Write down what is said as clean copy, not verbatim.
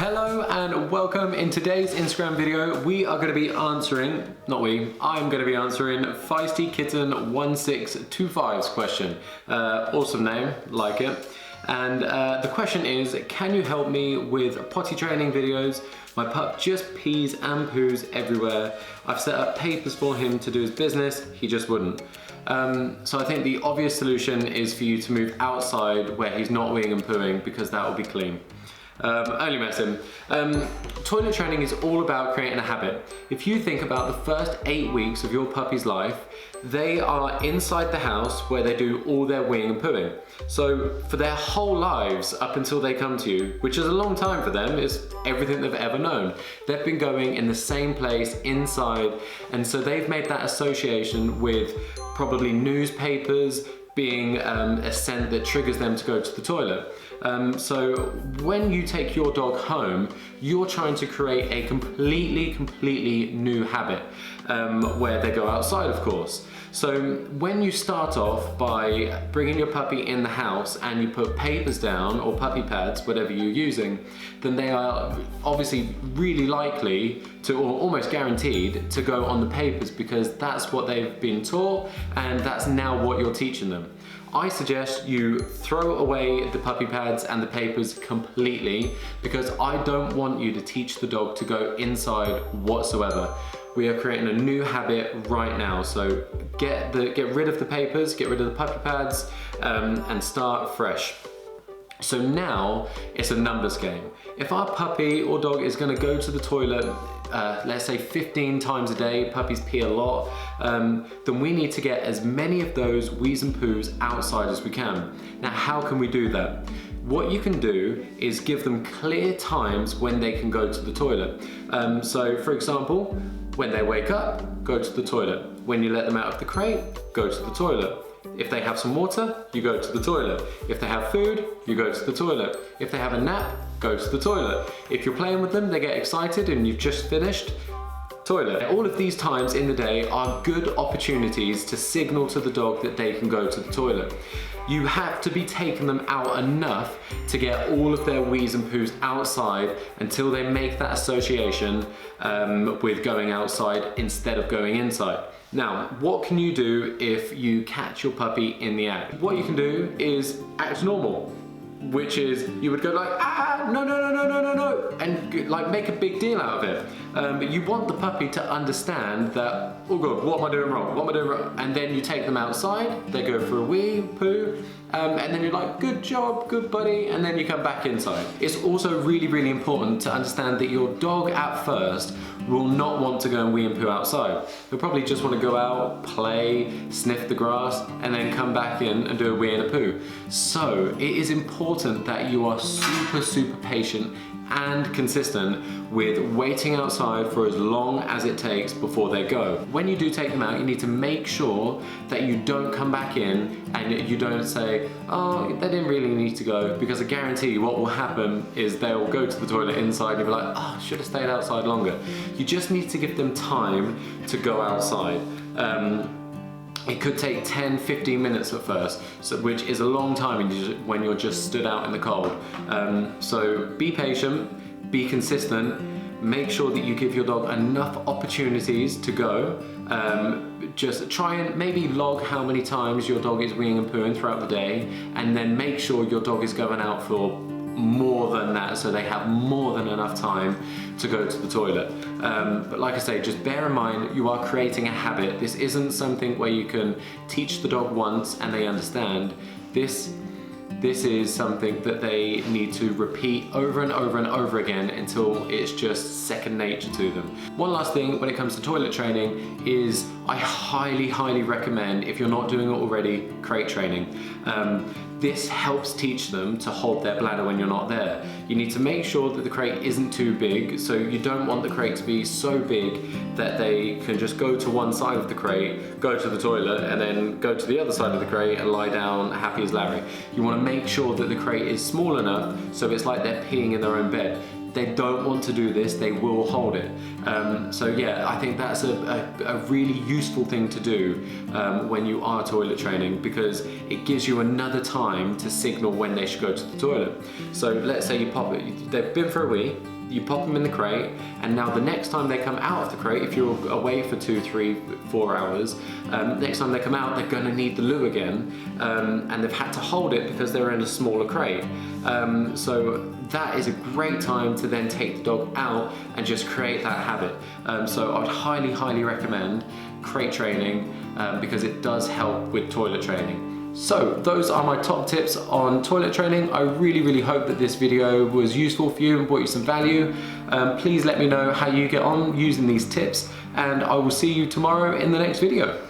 Hello and welcome. In today's Instagram video, we are going to be answering, I'm going to be answering Feisty Kitten 1625's question. Awesome name, like it. And the question is, can you help me with potty training videos? My pup just pees and poos everywhere. I've set up papers for him to do his business, he just wouldn't. So I think the obvious solution is for you to move outside where he's not weeing and pooing, because that will be clean. Only messing. Toilet training is all about creating a habit. If you think about the first 8 weeks of your puppy's life, they are inside the house where they do all their weeing and pooing. So for their whole lives, up until they come to you, which is a long time for them, is everything they've ever known. They've been going in the same place inside, and so they've made that association with probably newspapers being a scent that triggers them to go to the toilet. So when you take your dog home, you're trying to create a completely new habit where they go outside, of course. So when you start off by bringing your puppy in the house and you put papers down, or puppy pads, whatever you're using, then they are obviously really likely to, or almost guaranteed, to go on the papers, because that's what they've been taught and that's now what you're teaching them. I suggest you throw away the puppy pads and the papers completely, because I don't want you to teach the dog to go inside whatsoever. We are creating a new habit right now, so get rid of the papers, get rid of the puppy pads, and start fresh. So now it's a numbers game. If our puppy or dog is going to go to the toilet, let's say 15 times a day, puppies pee a lot, then we need to get as many of those wheeze and poos outside as we can. Now, how can we do that? What you can do is give them clear times when they can go to the toilet. So for example, when they wake up, go to the toilet. When you let them out of the crate, go to the toilet. If they have some water, you go to the toilet. If they have food, you go to the toilet. If they have a nap, go to the toilet. If you're playing with them, they get excited and you've just finished, toilet. All of these times in the day are good opportunities to signal to the dog that they can go to the toilet. You have to be taking them out enough to get all of their wheeze and poos outside until they make that association with going outside instead of going inside. Now, what can you do if you catch your puppy in the act? What you can do is act normal, which is you would go like, no, and like make a big deal out of it. But you want the puppy to understand that, oh God, what am I doing wrong? What am I doing wrong? And then you take them outside, they go for a wee, poo, and then you're like, good job, good buddy, and then you come back inside. It's also really important to understand that your dog at first will not want to go and wee and poo outside. They'll probably just want to go out, play, sniff the grass, and then come back in and do a wee and a poo. So it is important that you are super patient and consistent with waiting outside for as long as it takes before they go. When you do take them out, you need to make sure that you don't come back in and you don't say, oh, they didn't really need to go, because I guarantee you what will happen is they'll go to the toilet inside and you'll be like, oh, should have stayed outside longer. You just need to give them time to go outside. It could take 10-15 minutes at first, which is a long time when you're just stood out in the cold. So be patient, be consistent, make sure that you give your dog enough opportunities to go. Just try and maybe log how many times your dog is weeing and pooing throughout the day, and then make sure your dog is going out for more than that, so they have more than enough time to go to the toilet. But like I say, just bear in mind, you are creating a habit. This isn't something where you can teach the dog once and they understand. This is something that they need to repeat over and over again until it's just second nature to them. One last thing when it comes to toilet training is I highly recommend, if you're not doing it already, crate training. This helps teach them to hold their bladder when you're not there. You need to make sure that the crate isn't too big, so you don't want the crate to be so big that they can just go to one side of the crate, go to the toilet, and then go to the other side of the crate and lie down happy as Larry. You want to make sure that the crate is small enough so it's like they're peeing in their own bed. They don't want to do this, they will hold it. So yeah, I think that's a really useful thing to do when you are toilet training, because it gives you another time to signal when they should go to the toilet. So let's say you pop it, they've been for a wee, you pop them in the crate, and now the next time they come out of the crate, if you're away for 2, 3, 4 hours, next time they come out, they're gonna need the loo again, and they've had to hold it because they're in a smaller crate. So that is a great time to then take the dog out and just create that habit. So I would highly, highly recommend crate training because it does help with toilet training. So those are my top tips on toilet training. I really, really hope that this video was useful for you and brought you some value. Please let me know how you get on using these tips, and I will see you tomorrow in the next video.